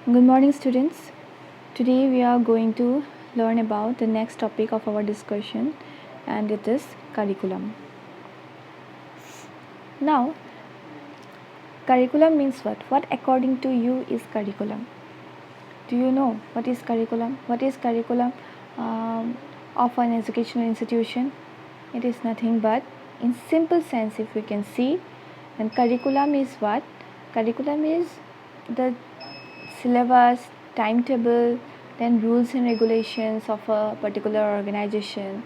Good morning, students. Today we are going to learn about the next topic of our discussion, and it is curriculum. Now, curriculum means what? What according to you is curriculum? Do you know what is curriculum? What is curriculum of an educational institution? It is nothing but, in simple sense, if we can see, then curriculum is what? Curriculum is the syllabus, timetable, then rules and regulations of a particular organization,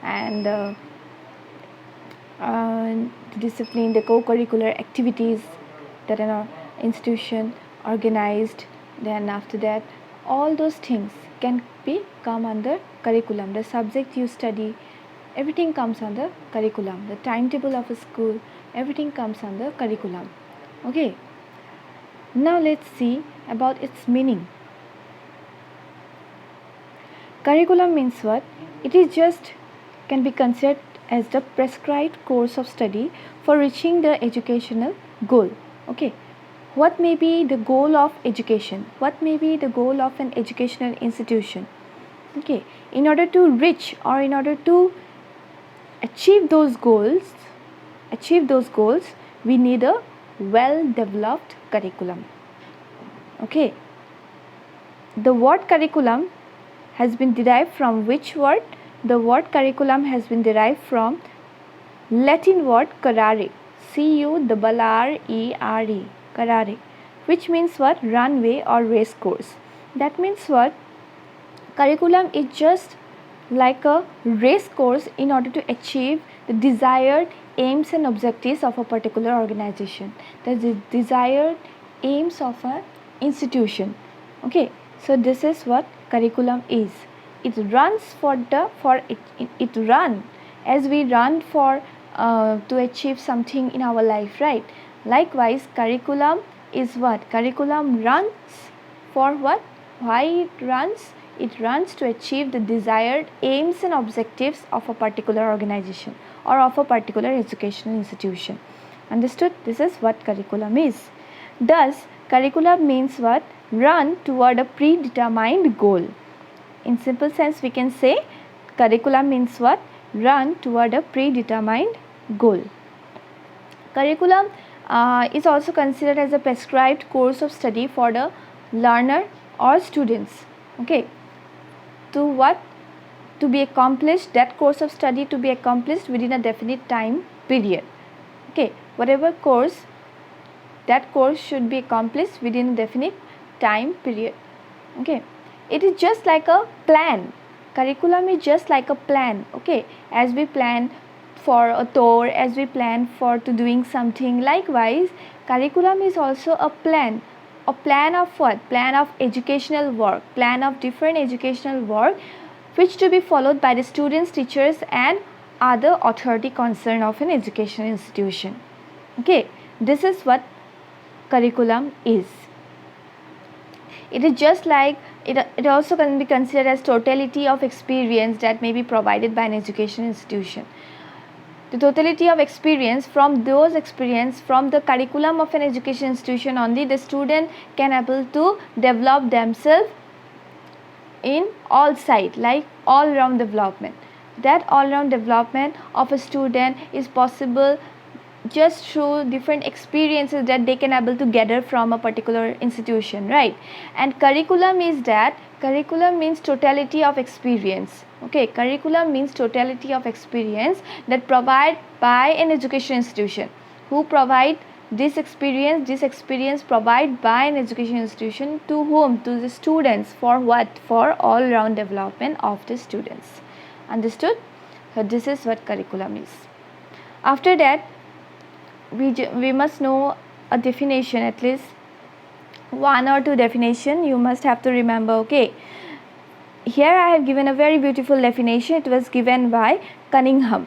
and discipline, the co-curricular activities that an institution organized. Then after that, all those things can be come under curriculum. The subject you study, everything comes under curriculum. The timetable of a school, everything comes under curriculum. Okay. Now let's see about its meaning. Curriculum means what? It is just can be considered as the prescribed course of study for reaching the educational goal. Okay. What may be the goal of education? What may be the goal of an educational institution? Okay. In order to reach or in order to achieve those goals, we need a well-developed curriculum. Okay. The word curriculum has been derived from which word? The word curriculum has been derived from Latin word currere, currere, currere, which means what? Runway or race course. That means what? Curriculum is just like a race course in order to achieve the desired aims and objectives of a particular organization, the desired aims of an institution. Okay, so this is what curriculum is. It runs it run as we run for to achieve something in our life, right? Likewise, curriculum is what? Curriculum runs for what? Why it runs? It runs to achieve the desired aims and objectives of a particular organization or of a particular educational institution. Understood? This is what curriculum is. Thus, curriculum means what? Run toward a predetermined goal. In simple sense, we can say curriculum means what? Run toward a predetermined goal. Curriculum is also considered as a prescribed course of study for the learner or students. Okay. To what? To be accomplished, that course of study to be accomplished within a definite time period. Okay. Whatever course, that course should be accomplished within a definite time period. Okay. It is just like a plan. Curriculum is just like a plan. Okay. As we plan for a tour, as we plan for to doing something, likewise curriculum is also a plan. A plan of what? Plan of educational work, plan of different educational work which to be followed by the students, teachers and other authority concerned of an educational institution. Okay, this is what curriculum is. It is just like it also can be considered as totality of experience that may be provided by an educational institution. The totality of experience, from those experience from the curriculum of an education institution only, the student can able to develop themselves in all side, like all round development. That all round development of a student is possible just through different experiences that they can able to gather from a particular institution, right? And curriculum is that curriculum means totality of experience. Okay, curriculum means totality of experience that provided by an education institution. Who provide this experience provided by an education institution to whom? To the students. For what? For all round development of the students. Understood? So this is what curriculum is. After that, we must know a definition, at least one or two definition you must have to remember. Okay, here I have given a very beautiful definition. It was given by Cunningham.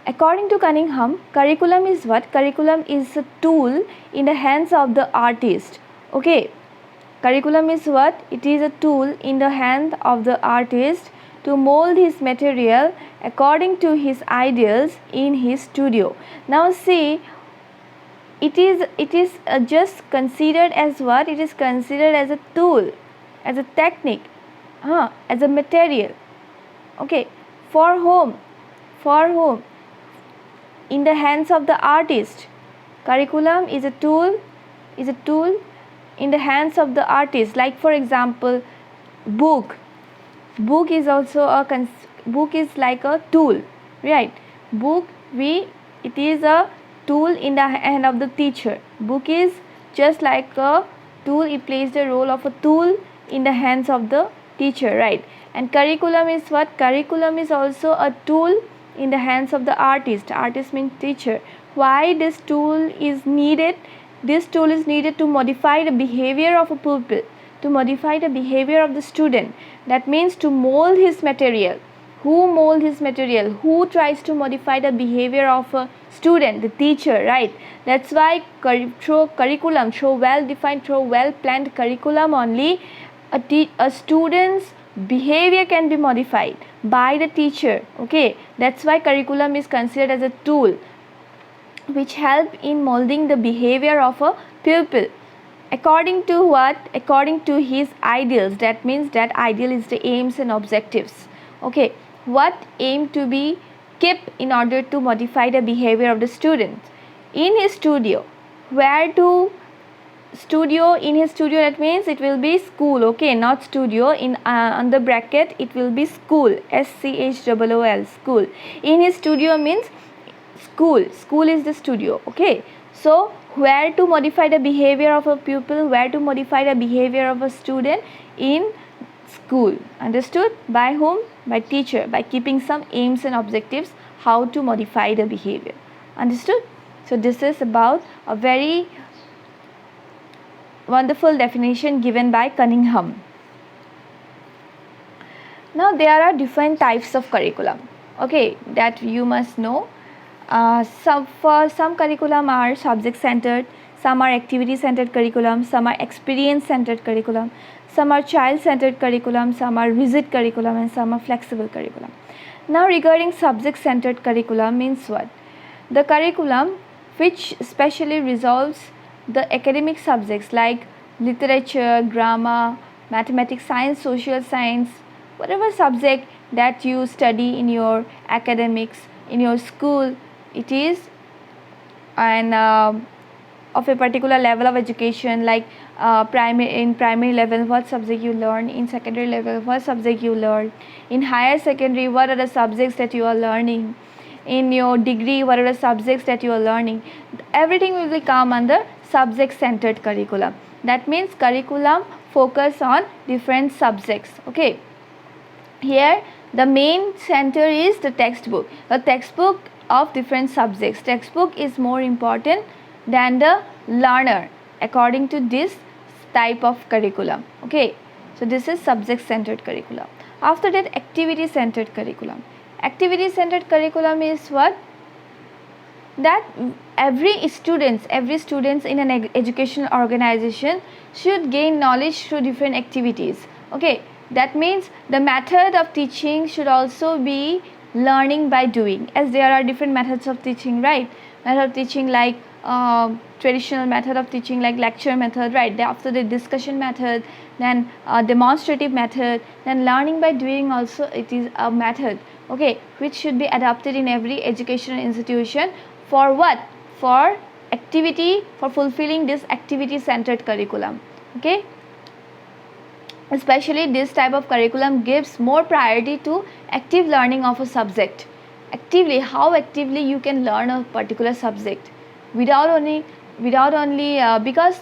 According to Cunningham, curriculum is what? Curriculum is a tool in the hands of the artist. Okay, curriculum is what? It is a tool in the hand of the artist to mold his material according to his ideals in his studio. Now see, it is just considered as what? It is considered as a tool, as a technique, as a material. Okay, for whom? For whom? In the hands of the artist. Curriculum is a tool, in the hands of the artist. Like for example, book is also book is like a tool, right? Book, it is a tool in the hand of the teacher. Book is just like a tool, it plays the role of a tool in the hands of the teacher, right? And curriculum is what? Curriculum is also a tool in the hands of the artist. Artist means teacher. Why this tool is needed? This tool is needed to modify the behavior of a pupil, to modify the behavior of the student. That means to mold his material. Who mold his material? Who tries to modify the behavior of a student? The teacher, right? That's why through curriculum, through well defined, through well planned curriculum only, a student's behavior can be modified by the teacher. Okay, that's why curriculum is considered as a tool which help in molding the behavior of a pupil according to what? According to his ideals. That means that ideal is the aims and objectives. Okay, what aim to be kept in order to modify the behavior of the student in his studio. Where to studio? In his studio, that means it will be school. Okay, not studio. In on the bracket it will be school, SCHOOL, school. In his studio means school is the studio. Okay, so where to modify the behavior of a pupil, where to modify the behavior of a student? In school. Understood? By whom? By teacher, by keeping some aims and objectives, how to modify the behavior. Understood? So this is about a very wonderful definition given by Cunningham. Now there are different types of curriculum, okay, that you must know. Some curriculum are subject centered, some are activity centered curriculum, some are experience centered curriculum, some are child centered curriculum, some are rigid curriculum, and some are flexible curriculum. Now regarding subject centered curriculum means what? The curriculum which specially resolves the academic subjects like literature, grammar, mathematics, science, social science, whatever subject that you study in your academics, in your school, it is and of a particular level of education, like in primary level what subject you learn, in secondary level what subject you learn, in higher secondary what are the subjects that you are learning, in your degree what are the subjects that you are learning. Everything will become under subject centered curriculum. That means curriculum focus on different subjects. Okay, here the main center is the textbook. The textbook of different subjects. Textbook is more important than the learner according to this type of curriculum. Okay, so this is subject centered curriculum. After that, activity centered curriculum. Activity centered curriculum is what? That every students in an educational organization should gain knowledge through different activities. Okay, that means the method of teaching should also be learning by doing, as there are different methods of teaching, right? Method of teaching like traditional method of teaching like lecture method, right? After the discussion method, then demonstrative method, then learning by doing also, it is a method, okay, which should be adopted in every educational institution. For what? For activity, for fulfilling this activity centered curriculum. Okay, especially this type of curriculum gives more priority to active learning of a subject. Actively, how actively you can learn a particular subject without only because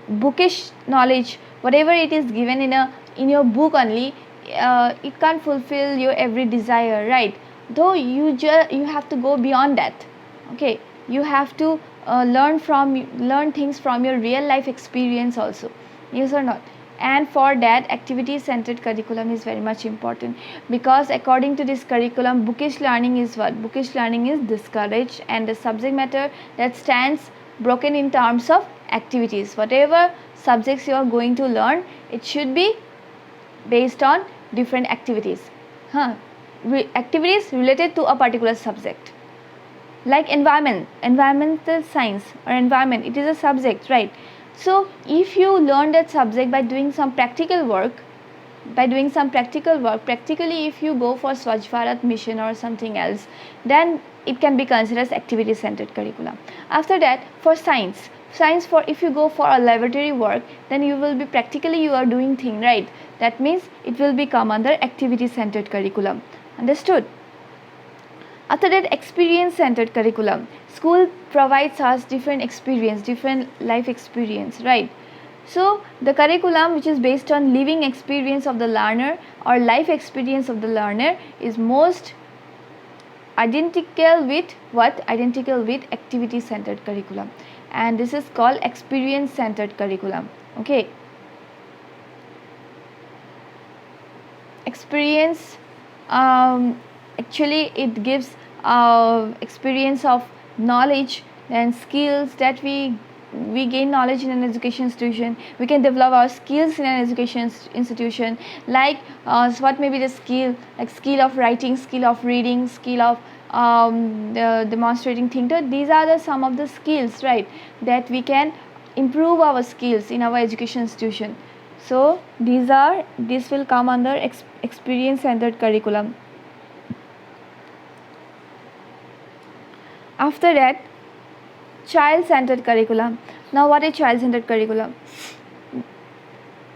bookish knowledge, whatever it is given in your book only, it can't fulfill your every desire, right? Though you have to go beyond that. Okay, you have to learn things from your real life experience also, yes or not? And for that, activity centered curriculum is very much important, because according to this curriculum, bookish learning is what? Bookish learning is discouraged, and the subject matter that stands broken in terms of activities. Whatever subjects you are going to learn, it should be based on different activities, activities related to a particular subject. like environmental science or environment, it is a subject, right? So if you learn that subject by doing some practical work, practically, if you go for Swachh Bharat mission or something else, then it can be considered as activity centered curriculum. After that, for science, for if you go for a laboratory work, then you will be practically you are doing thing, right? That means it will become under activity centered curriculum. Understood? After that, experience centered curriculum. School provides us different experience, different life experience, right? So the curriculum which is based on living experience of the learner or life experience of the learner is most identical with what? Identical with activity centered curriculum, and this is called experience centered curriculum. Okay. Experience, actually it gives experience of knowledge and skills that we gain knowledge in an education institution. We can develop our skills in an education institution, like what may be the skill, like skill of writing, skill of reading, skill of demonstrating things. These are the some of the skills, right, that we can improve our skills in our education institution. So this will come under experience centered curriculum. After that, child centered curriculum. Now what is child centered curriculum?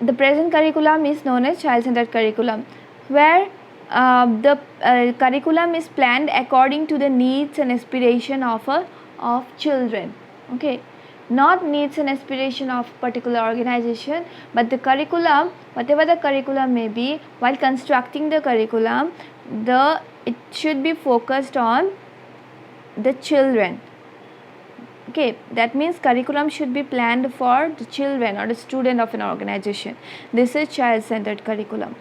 The present curriculum is known as child centered curriculum, where the curriculum is planned according to the needs and aspiration of children. Okay, not needs and aspiration of particular organization, but the curriculum, whatever the curriculum may be, while constructing the curriculum, it should be focused on the children. Okay, that means curriculum should be planned for the children or the student of an organization. This is child centered curriculum.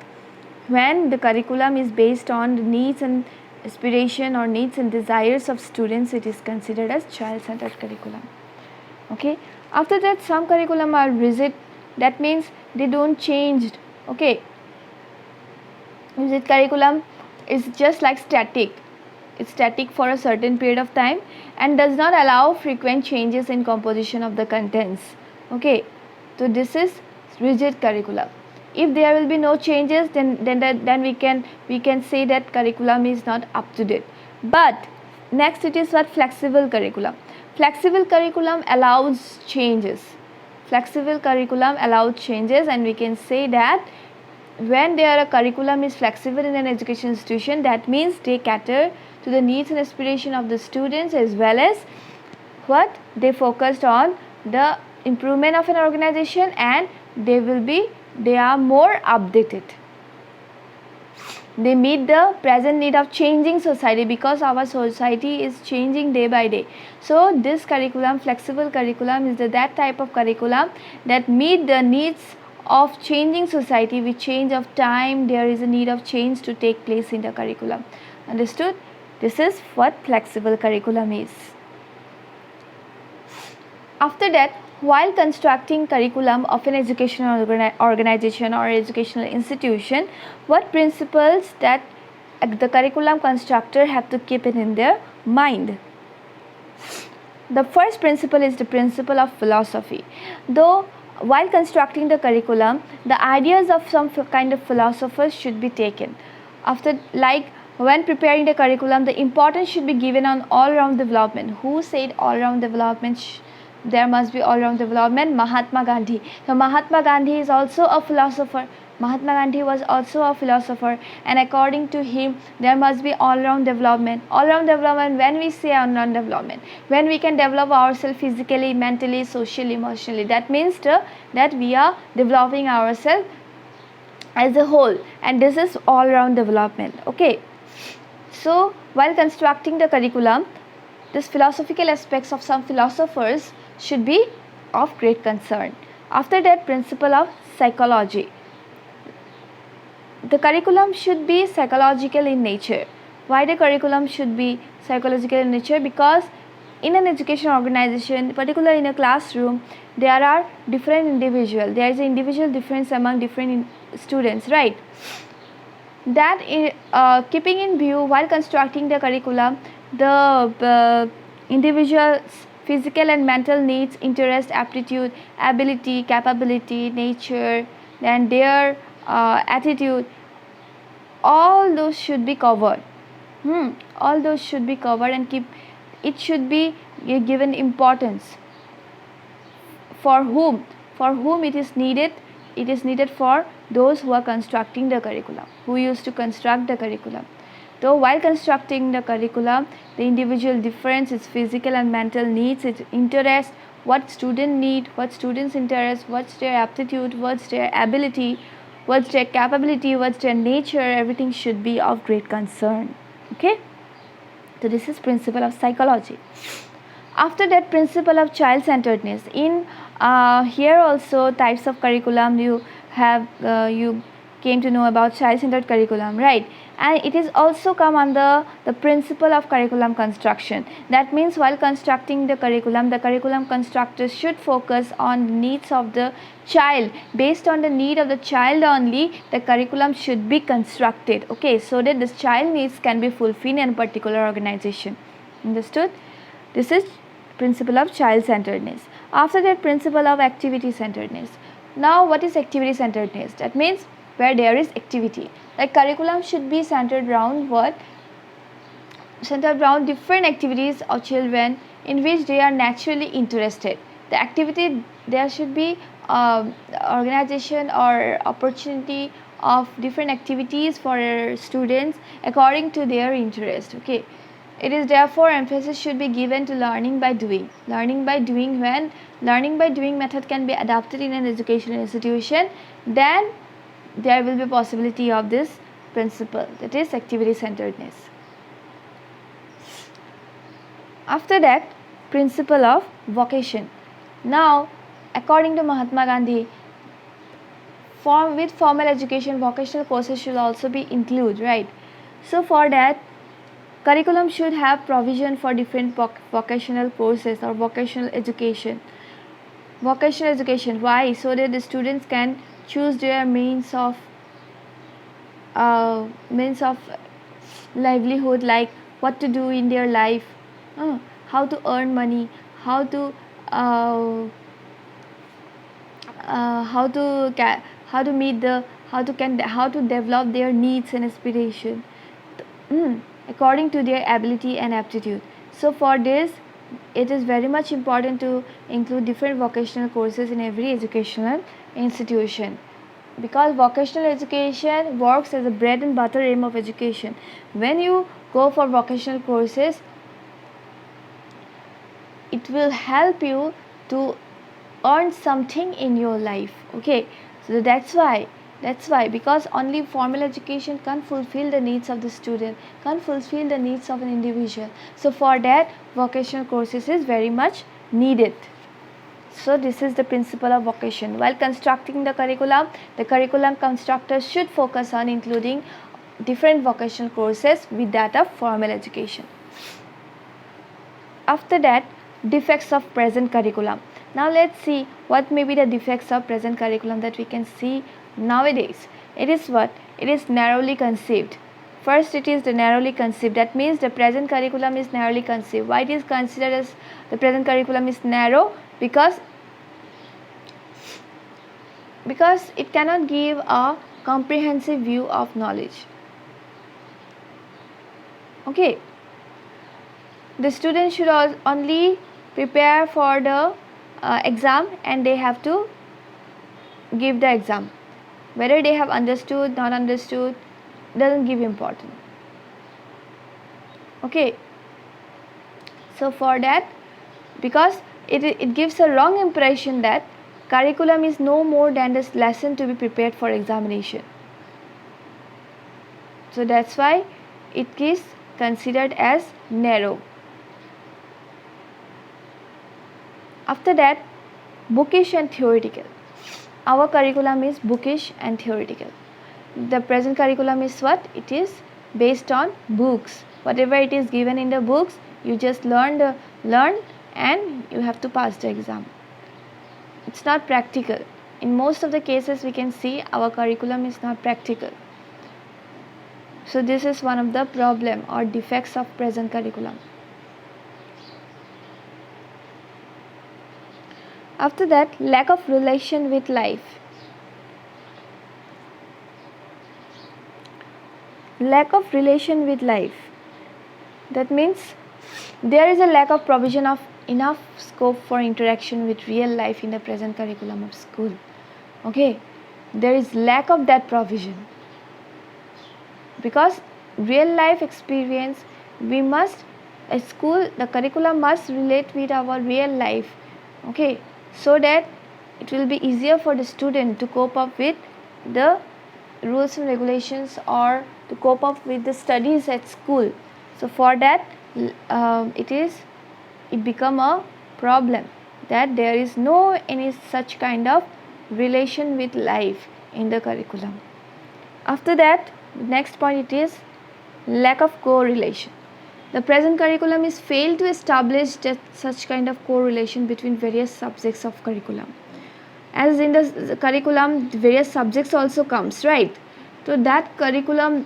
When the curriculum is based on the needs and aspiration or needs and desires of students, it is considered as child centered curriculum. Okay, after that, some curriculum are rigid, that means they don't change. Okay, rigid curriculum is just like static. It's static for a certain period of time and does not allow frequent changes in composition of the contents. Okay, so this is rigid curriculum. If there will be no changes, then we can say that curriculum is not up to date. But next, it is what? Flexible curriculum. Flexible curriculum allows changes. Flexible curriculum allows changes, and we can say that when their curriculum is flexible in an education institution, that means they cater to the needs and aspiration of the students, as well as what? They focused on the improvement of an organization, and they are more updated. They meet the present need of changing society, because our society is changing day by day. So this curriculum, flexible curriculum, is that type of curriculum that meet the needs of changing society. With change of time, there is a need of change to take place in the curriculum. Understood? This is what flexible curriculum is. After that, while constructing curriculum of an educational organization or educational institution, what principles that the curriculum constructor have to keep it in their mind? The first principle is the principle of philosophy. Though while constructing the curriculum, the ideas of some kind of philosophers should be taken. After, like, when preparing the curriculum, the importance should be given on all-round development. Who said all-round development? There must be all-round development. Mahatma Gandhi. So Mahatma Gandhi is also a philosopher. Mahatma Gandhi was also a philosopher, and according to him, there must be all-round development. All-round development, when we say all-round development, when we can develop ourselves physically, mentally, socially, emotionally, that means that we are developing ourselves as a whole, and this is all-round development. Okay, so while constructing the curriculum, this philosophical aspects of some philosophers should be of great concern. After that, principle of psychology. The curriculum should be psychological in nature. Why the curriculum should be psychological in nature? Because in an education organization, particularly in a classroom, there are different individuals. There is an individual difference among different students, right? That keeping in view while constructing the curriculum, the individual's physical and mental needs, interest, aptitude, ability, capability, nature, and their attitude, all those should be covered. All those should be covered and it should be given importance. For whom it is needed? It is needed for those who are constructing the curriculum, who used to construct the curriculum. So while constructing the curriculum, the individual difference, its physical and mental needs, its interest, what student need, what students interest, what's their aptitude, what's their ability, what's their capability, what's their nature, everything should be of great concern. Okay, so this is principle of psychology. After that, principle of child-centeredness. In here also types of curriculum you have you came to know about child-centered curriculum, right? And it is also come under the principle of curriculum construction. That means while constructing the curriculum constructors should focus on the needs of the child. Based on the need of the child only, the curriculum should be constructed, okay, so that this child needs can be fulfilled in a particular organization. Understood? This is principle of child-centeredness. After that, principle of activity-centeredness. Now what is activity-centeredness? That means where there is activity. Like curriculum should be centered around what? Centered around different activities of children in which they are naturally interested. The activity, there should be organization or opportunity of different activities for students according to their interest. Okay, it is therefore emphasis should be given to learning by doing. Learning by doing, when learning by doing method can be adopted in an educational institution, then there will be possibility of this principle, that is activity centeredness. After that, principle of vocation. Now according to Mahatma Gandhi, with formal education, vocational courses should also be included, right? So for that, curriculum should have provision for different vocational courses or vocational education. Vocational education, why? So that the students can choose their means of livelihood, like what to do in their life, how to earn money, how to develop their needs and aspiration according to their ability and aptitude. So for this, it is very much important to include different vocational courses in every educational institution, because vocational education works as a bread and butter aim of education. When you go for vocational courses, it will help you to earn something in your life. Okay, so that's why, because only formal education can't fulfill the needs of the student, can't fulfill the needs of an individual. So for that, vocational courses is very much needed. So this is the principle of vocation. While constructing the curriculum constructors should focus on including different vocational courses with that of formal education. After that, defects of present curriculum. Now let's see what may be the defects of present curriculum that we can see nowadays. It is what? It is narrowly conceived. First, it is the narrowly conceived. That means the present curriculum is narrowly conceived. Why it is considered as the present curriculum is narrow? Because it cannot give a comprehensive view of knowledge. Okay, the students should only prepare for the exam, and they have to give the exam. Whether they have understood, not understood, doesn't give importance. Okay, so for that, because it gives a wrong impression that curriculum is no more than this lesson to be prepared for examination. So that's why it is considered as narrow. After that, bookish and theoretical. Our curriculum is bookish and theoretical. The present curriculum is what? It is based on books. Whatever it is given in the books, you just learn and you have to pass the exam. It's not practical. In most of the cases, we can see our curriculum is not practical. So this is one of the problem or defects of present curriculum. After that, lack of relation with life. Lack of relation with life. That means there is a lack of provision of enough scope for interaction with real life in the present curriculum of school. Okay, there is lack of that provision, because real life experience, we must, a school, the curriculum must relate with our real life. Okay, so that it will be easier for the student to cope up with the rules and regulations, or to cope up with the studies at school. So for that, it become a problem that there is no any such kind of relation with life in the curriculum. After that, the next point, it is lack of correlation. The present curriculum is failed to establish that such kind of correlation between various subjects of curriculum. As in the curriculum, various subjects also comes, right? So that curriculum,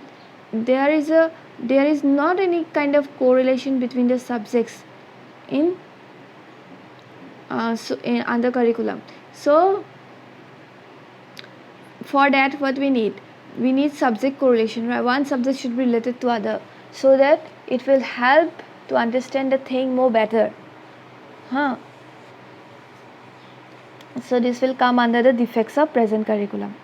there is not any kind of correlation between the subjects in in other curriculum. So for that, what we need subject correlation, right? One subject should be related to other, so that it will help to understand the thing more better. So this will come under the defects of present curriculum.